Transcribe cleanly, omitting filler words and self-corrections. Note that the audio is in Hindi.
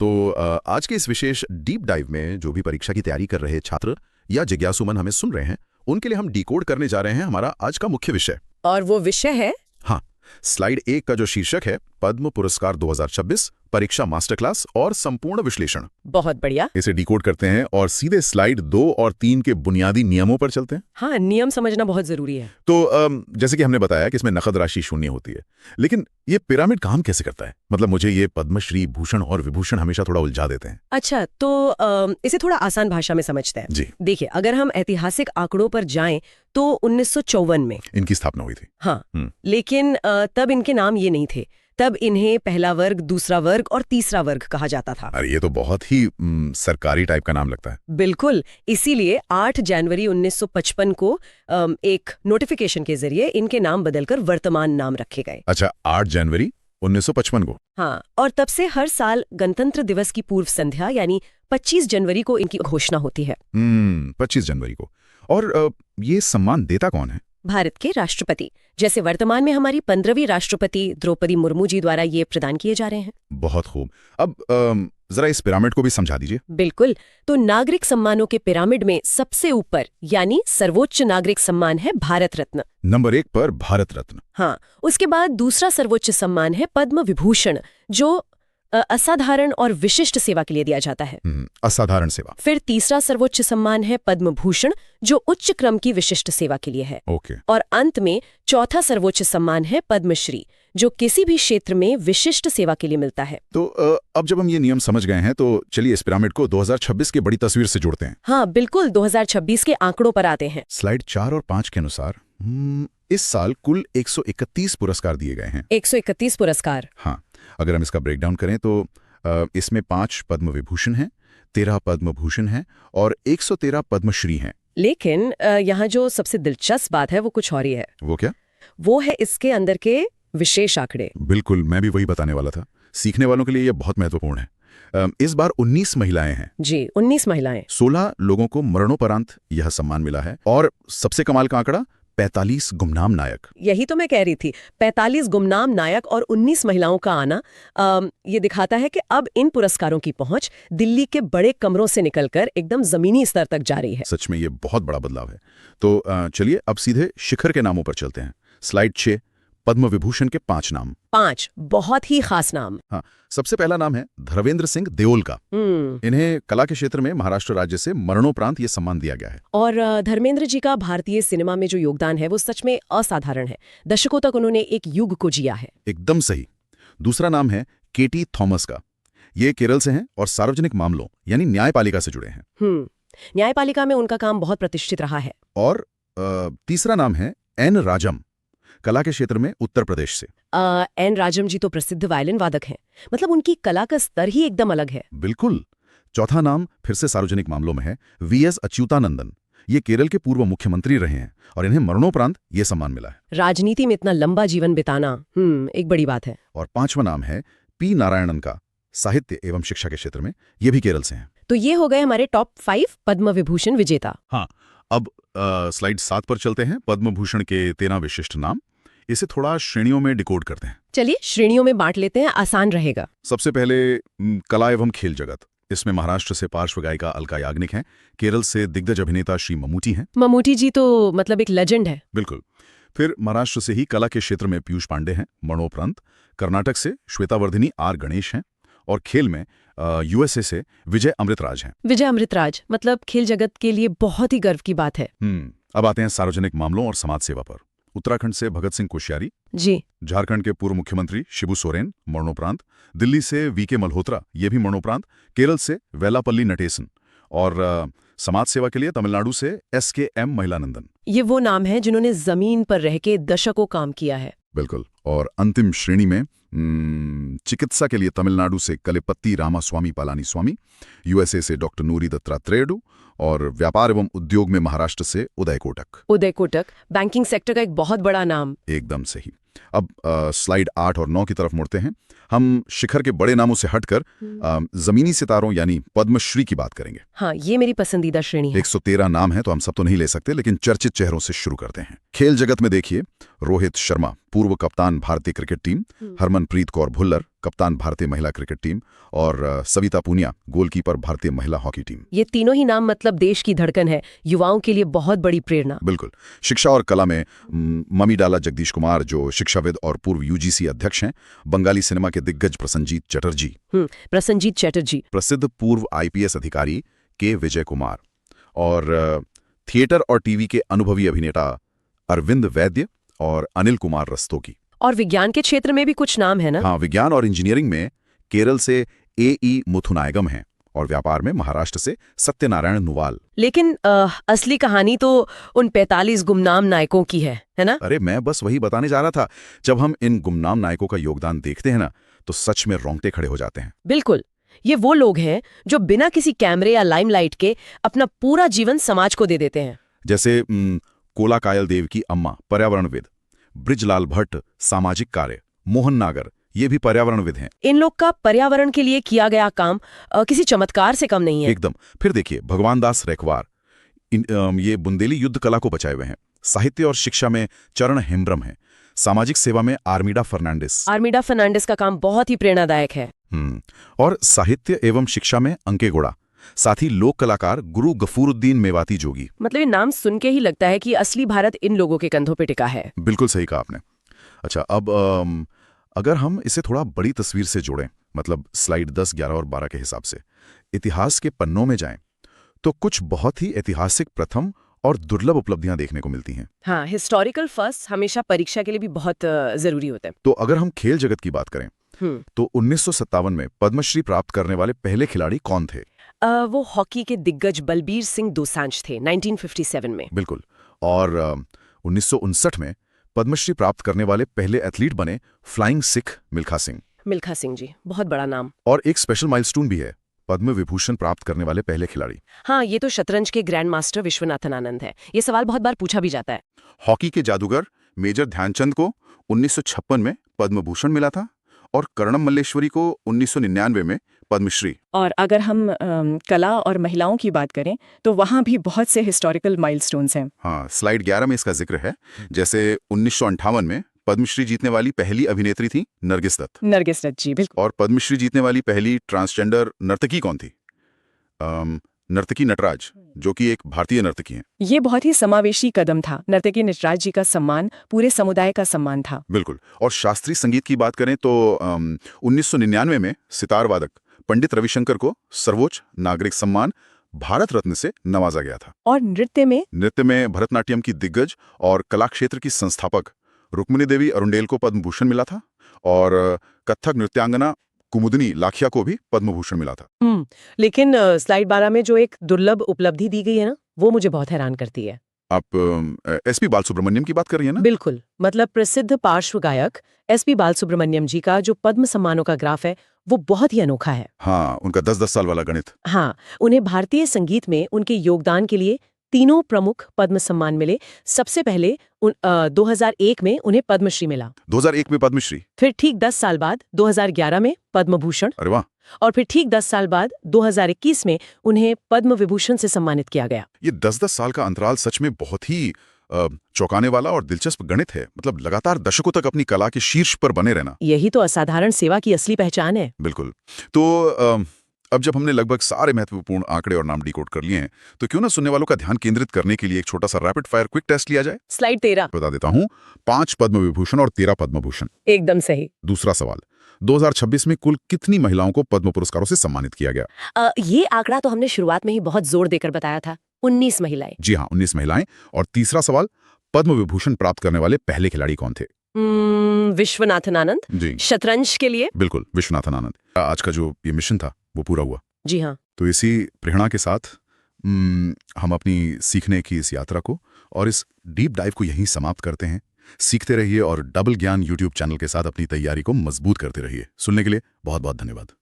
तो आज के इस विशेष डीप डाइव में जो भी परीक्षा की तैयारी कर रहे छात्र या जिज्ञासु मन हमें सुन रहे हैं, उनके लिए हम डिकोड करने जा रहे हैं हमारा आज का मुख्य विषय। और वो विषय है, हाँ, स्लाइड 1 का जो शीर्षक है पद्म पुरस्कार 2026 परीक्षा मास्टर क्लास और संपूर्ण विश्लेषण। बहुत बढ़िया। इसे डिकोड करते हैं और सीधे स्लाइड 2 और 3 के बुनियादी नियमों पर चलते हैं। हाँ, नियम समझना बहुत जरूरी है। तो जैसे कि हमने बताया कि इसमें नकद राशि शून्य होती है, लेकिन ये पिरामिड काम कैसे करता है? मतलब मुझे ये पद्मश्री, भूषण और विभूषण हमेशा थोड़ा उलझा देते हैं। अच्छा, तो इसे थोड़ा आसान भाषा में समझते हैं। जी, देखिए, अगर हम ऐतिहासिक आंकड़ों पर जाएं तो 1954 में इनकी स्थापना हुई थी। हाँ, लेकिन तब इनके नाम ये नहीं थे। तब इन्हें पहला वर्ग, दूसरा वर्ग और तीसरा वर्ग कहा जाता था। अरे ये तो बहुत ही सरकारी टाइप का नाम लगता है। बिल्कुल, इसीलिए 8 जनवरी 1955 को एक नोटिफिकेशन के जरिए इनके नाम बदलकर वर्तमान नाम रखे गए। अच्छा, 8 जनवरी 1955 को। हाँ, और तब से हर साल गणतंत्र दिवस की पूर्व संध्या यानी 25 जनवरी को इनकी घोषणा होती है। 25 जनवरी को। और ये सम्मान देता कौन है? भारत के राष्ट्रपति। जैसे वर्तमान में हमारी 15वीं राष्ट्रपति द्रौपदी मुर्मू जी द्वारा ये प्रदान किए जा रहे हैं। बहुत खूब। अब जरा इस पिरामिड को भी समझा दीजिए। बिल्कुल, तो नागरिक सम्मानों के पिरामिड में सबसे ऊपर यानी सर्वोच्च नागरिक सम्मान है भारत रत्न। नंबर 1 पर भारत रत्न। हाँ, उसके बाद दूसरा सर्वोच्च सम्मान है पद्म विभूषण, जो असाधारण और विशिष्ट सेवा के लिए दिया जाता है। असाधारण सेवा। फिर तीसरा सर्वोच्च सम्मान है पद्म भूषण, जो उच्च क्रम की विशिष्ट सेवा के लिए है। ओके। और अंत में चौथा सर्वोच्च सम्मान है पद्मश्री, जो किसी भी क्षेत्र में विशिष्ट सेवा के लिए मिलता है। तो अब जब हम ये नियम समझ गए हैं तो चलिए इस पिरामिड को 2026 की बड़ी तस्वीर से जोड़ते हैं। हाँ बिल्कुल, 2026 के आंकड़ों पर आते हैं। स्लाइड 4 और 5 के अनुसार इस साल कुल 131 पुरस्कार दिए गए हैं। 131 पुरस्कार। हाँ, अगर हम इसका ब्रेकडाउन करें तो इसमें 5 पद्म विभूषण हैं, 13 पद्म भूषण हैं और 113 पद्मश्री हैं। लेकिन यहाँ जो सबसे दिलचस्प बात है वो कुछ और ही है। वो क्या? वो है इसके अंदर के विशेष आंकड़े। बिल्कुल, मैं भी वही बताने वाला था। सीखने वालों के लिए यह बहुत महत्वपूर्ण है। इस बार 19 महिलाएं हैं। जी, 19 महिलाएं। 16 लोगों को मरणोपरांत यह सम्मान मिला है और सबसे कमाल का आंकड़ा 45 गुमनाम नायक। यही तो मैं कह रही थी, 45 गुमनाम नायक और 19 महिलाओं का आना ये दिखाता है कि अब इन पुरस्कारों की पहुंच दिल्ली के बड़े कमरों से निकलकर एकदम जमीनी स्तर तक जा रही है। सच में ये बहुत बड़ा बदलाव है। तो चलिए अब सीधे शिखर के नामों पर चलते हैं। स्लाइड 6, पद्म विभूषण के 5 नाम। 5 बहुत ही खास नाम। हाँ, सबसे पहला नाम है धर्मेंद्र सिंह देओल का। इन्हें कला के क्षेत्र में महाराष्ट्र राज्य से मरणोपरांत ये सम्मान दिया गया है। और धर्मेंद्र जी का भारतीय सिनेमा में जो योगदान है वो सच में असाधारण है। दशकों तक उन्होंने एक युग को जिया है। एकदम सही। दूसरा नाम है केटी थॉमस का। ये केरल से हैं और सार्वजनिक मामलों यानी न्यायपालिका से जुड़े हैं। न्यायपालिका में उनका काम बहुत प्रतिष्ठित रहा है। और तीसरा नाम है एन राजम, कला के क्षेत्र में उत्तर प्रदेश से। एन राजम जी तो प्रसिद्ध वायलिन वादक हैं। मतलब उनकी कला का स्तर ही एकदम अलग है। बिल्कुल। चौथा नाम फिर से सार्वजनिक मामलों में है वीएस अच्युतानंदन। ये केरल के पूर्व मुख्यमंत्री रहे हैं और इन्हें मरणोपरांत ये सम्मान मिला है। राजनीति में इतना लंबा जीवन बिताना एक बड़ी बात है। और पांचवा नाम है पी नारायणन का, साहित्य एवं शिक्षा के क्षेत्र में। ये भी केरल से हैं। तो ये हो गए हमारे टॉप 5 पद्म विभूषण विजेता। हाँ, अब स्लाइड 7 पर चलते हैं। पद्म भूषण के 13 विशिष्ट नाम। इसे थोड़ा श्रेणियों में डिकोड करते हैं। चलिए श्रेणियों में बांट लेते हैं, आसान रहेगा। सबसे पहले कला एवं खेल जगत। इसमें महाराष्ट्र से पार्श्व गायिका अलका याग्निक हैं, केरल से दिग्गज अभिनेता श्री ममूटी हैं। ममूटी जी तो मतलब एक लेजेंड है। बिल्कुल। फिर महाराष्ट्र से ही कला के क्षेत्र में पीयूष पांडे हैं, मरणोपरांत। कर्नाटक से श्वेतावर्धिनी आर गणेश हैं और खेल में यूएसए से विजय अमृतराज हैं। विजय अमृतराज मतलब खेल जगत के लिए बहुत ही गर्व की बात है। अब आते हैं सार्वजनिक मामलों और समाज सेवा पर। उत्तराखंड से भगत सिंह कोश्यारी जी। झारखंड के पूर्व मुख्यमंत्री शिबू सोरेन, मरणोपरांत। दिल्ली से वीके मल्होत्रा, ये भी मरणोपरांत। केरल से वेलापल्ली नटेसन और समाज सेवा के लिए तमिलनाडु से SKM महिलानंदन। ये वो नाम है जिन्होंने जमीन पर रह के दशकों काम किया है। बिल्कुल। और अंतिम श्रेणी में चिकित्सा के लिए तमिलनाडु से कलेपत्ती रामास्वामी पलानीस्वामी, यूएसए से डॉक्टर नूरी दत्तात्रेयडू और व्यापार एवं उद्योग में महाराष्ट्र से उदय कोटक। उदय कोटक बैंकिंग सेक्टर का एक बहुत बड़ा नाम। एकदम सही। अब स्लाइड 8 और 9 की तरफ मुड़ते हैं। हम शिखर के बड़े नामों से हटकर जमीनी सितारों यानी पद्मश्री की बात करेंगे। हाँ, ये मेरी पसंदीदा श्रेणी है। 113 नाम है तो हम सब तो नहीं ले सकते, लेकिन चर्चित चेहरों से शुरू करते हैं। खेल जगत में देखिए, रोहित शर्मा पूर्व कप्तान भारतीय क्रिकेट टीम, हरमनप्रीत कौर भुल्लर कप्तान भारतीय महिला क्रिकेट टीम और सविता पूनिया गोलकीपर भारतीय महिला हॉकी टीम। ये तीनों ही नाम मतलब देश की धड़कन है, युवाओं के लिए बहुत बड़ी प्रेरणा। बिल्कुल। शिक्षा और कला में ममीडाला जगदीश कुमार जो शिक्षाविद और पूर्व यूजीसी अध्यक्ष हैं, बंगाली सिनेमा के दिग्गज प्रसन्नजीत चटर्जी, प्रसन्नजीत चटर्जी, प्रसिद्ध पूर्व आईपीएस अधिकारी के विजय कुमार और थिएटर और टीवी के अनुभवी अभिनेता अरविंद वैद्य और अनिल कुमार रस्तोगी। और विज्ञान के क्षेत्र में भी कुछ नाम है ना? हाँ, विज्ञान और इंजीनियरिंग में केरल से ए मुथुनायगम हैं और व्यापार में महाराष्ट्र से सत्यनारायण नुवाल। लेकिन असली कहानी तो उन 45 गुमनाम नायकों की है ना? अरे मैं बस वही बताने जा रहा था। जब हम इन गुमनाम नायकों का योगदान देखते हैं ना, तो सच में रोंगटे खड़े हो जाते हैं। बिल्कुल। ये वो लोग हैं जो बिना किसी कैमरे या लाइमलाइट के अपना पूरा जीवन समाज को दे देते हैं। जैसे कोला कायल देव की अम्मा पर्यावरणविद, ब्रिजलाल भट्ट सामाजिक कार्य, मोहन नागर ये भी पर्यावरणविद हैं। इन लोग का पर्यावरण के लिए किया गया काम किसी चमत्कार से कम नहीं है। एकदम। फिर देखिए भगवान दास रेखवार, ये बुंदेली युद्ध कला को बचाए हुए हैं। साहित्य और शिक्षा में चरण हेम्ब्रम है। सामाजिक सेवा में आर्मीडा फर्नांडिस का काम बहुत ही प्रेरणादायक है। और साहित्य एवं शिक्षा में अंके गोड़ा, साथ ही लोक कलाकार गुरु गफूरुद्दीन मेवाती जोगी। मतलब ये नाम सुन के ही लगता है कि असली भारत इन लोगों के कंधों पे टिका है। बिल्कुल सही कहा आपने। अच्छा, अब अगर हम इसे थोड़ा बड़ी तस्वीर से जोड़ें, मतलब स्लाइड 10, 11 और 12 के हिसाब से इतिहास के पन्नों में जाएं, तो कुछ बहुत ही ऐतिहासिक प्रथम और दुर्लभ उपलब्धियां देखने को मिलती हैं। हाँ, हिस्टोरिकल फर्स्ट हमेशा परीक्षा के लिए भी बहुत जरूरी होते हैं। तो अगर हम खेल जगत की बात करें तो 1957 में पद्मश्री प्राप्त करने वाले पहले खिलाड़ी कौन थे? वो हॉकी के दिग्गज बलबीर सिंह दोसांझ थे 1957 में। बिल्कुल। और 1959 में पद्मश्री प्राप्त करने वाले पहले एथलीट बने फ्लाइंग सिख मिल्खा सिंह जी, बहुत बड़ा नाम। और एक स्पेशल माइलस्टोन भी है, पद्म विभूषण प्राप्त करने वाले पहले खिलाड़ी। हाँ, ये तो शतरंज के ग्रैंड मास्टर विश्वनाथन आनंद है। ये सवाल बहुत बार पूछा भी जाता है। हॉकी के जादूगर मेजर ध्यानचंद को 1956 में पद्म भूषण मिला था और कर्णम मल्लेश्वरी को 1999 में पद्मश्री। और अगर हम कला और महिलाओं की बात करें तो वहाँ भी बहुत से हिस्टोरिकल माइलस्टोन्स हैं। हाँ, स्लाइड 11 में इसका जिक्र है। जैसे 1958 में पद्मश्री जीतने वाली पहली अभिनेत्री थी नरगिस दत्त जी, बिल्कुल। और पद्मश्री जीतने वाली पहली ट्रांसजेंडर नर्तकी कौन थी? नर्तकी नटराज, जो कि एक भारतीय नर्तकी हैं। ये बहुत ही समावेशी कदम था। नर्तकी नटराज जी का सम्मान पूरे समुदाय का सम्मान था। बिल्कुल। और शास्त्रीय संगीत की बात करें तो 1999 में सितार वादक पंडित रविशंकर को सर्वोच्च नागरिक सम्मान भारत रत्न से नवाजा गया था। और नृत्य में भरतनाट्यम की दिग्गज और कला क्षेत्र की संस्थापक रुक्मिणी देवी अरुंडेल को पद्म भूषण मिला था और कथक नृत्यांगना कुमुदनी लाखिया को भी पद्म भूषण मिला था। लेकिन स्लाइड 12 में जो एक दुर्लभ उपलब्धि दी गई है ना, वो मुझे बहुत हैरान करती है। आप एसपी बालसुब्रमण्यम की बात कर रही हैं ना? बिल्कुल। मतलब प्रसिद्ध पार्श्व गायक एसपी बालसुब्रमण्यम जी का जो पद्म सम्मानों का ग्राफ है वो बहुत ही अनोखा है। हाँ, उनका 10-10 साल वाला गणित। हाँ, उन्हें भारतीय संगीत में उनके योगदान के लिए 3 प्रमुख पद्म सम्मान मिले। सबसे पहले 2001 में उन्हें पद्मश्री मिला। 2001 में पद्मश्री। फिर ठीक 10 साल बाद 2011 में पद्म भूषण। अरे वाह। और फिर ठीक 10 साल बाद 2021 में उन्हें पद्म विभूषण से सम्मानित किया गया। ये 10-10 साल का अंतराल सच में बहुत ही चौंकाने वाला और दिलचस्प गणित है। मतलब लगातार दशकों तक अपनी कला के शीर्ष पर बने रहना। यही तो असाधारण सेवा की असली पहचान है। बिल्कुल। तो अब जब हमने लगभग सारे महत्वपूर्ण आंकड़े और नाम डिकोड कर लिए हैं, तो क्यों ना सुनने वालों का ध्यान केंद्रित करने के लिए एक छोटा सा रैपिड फायर क्विक टेस्ट लिया जाए। स्लाइड 13 बता देता हूं, 5 पद्म विभूषण और 13 पद्म भूषण। एकदम सही। दूसरा सवाल, 2026 में कुल कितनी महिलाओं को पद्म पुरस्कारों से सम्मानित किया गया? ये आंकड़ा तो हमने शुरुआत में ही बहुत जोर देकर बताया था, 19 महिलाएं। जी हाँ, 19 महिलाएं। और तीसरा सवाल, पद्म विभूषण प्राप्त करने वाले पहले खिलाड़ी कौन थे? विश्वनाथन आनंद जी, शतरंज के लिए। बिल्कुल, विश्वनाथन आनंद। आज का जो ये मिशन था वो पूरा हुआ। जी हाँ। तो इसी प्रेरणा के साथ हम अपनी सीखने की इस यात्रा को और इस डीप डाइव को यहीं समाप्त करते हैं। सीखते रहिए और डबल ज्ञान यूट्यूब चैनल के साथ अपनी तैयारी को मजबूत करते रहिए। सुनने के लिए बहुत बहुत धन्यवाद।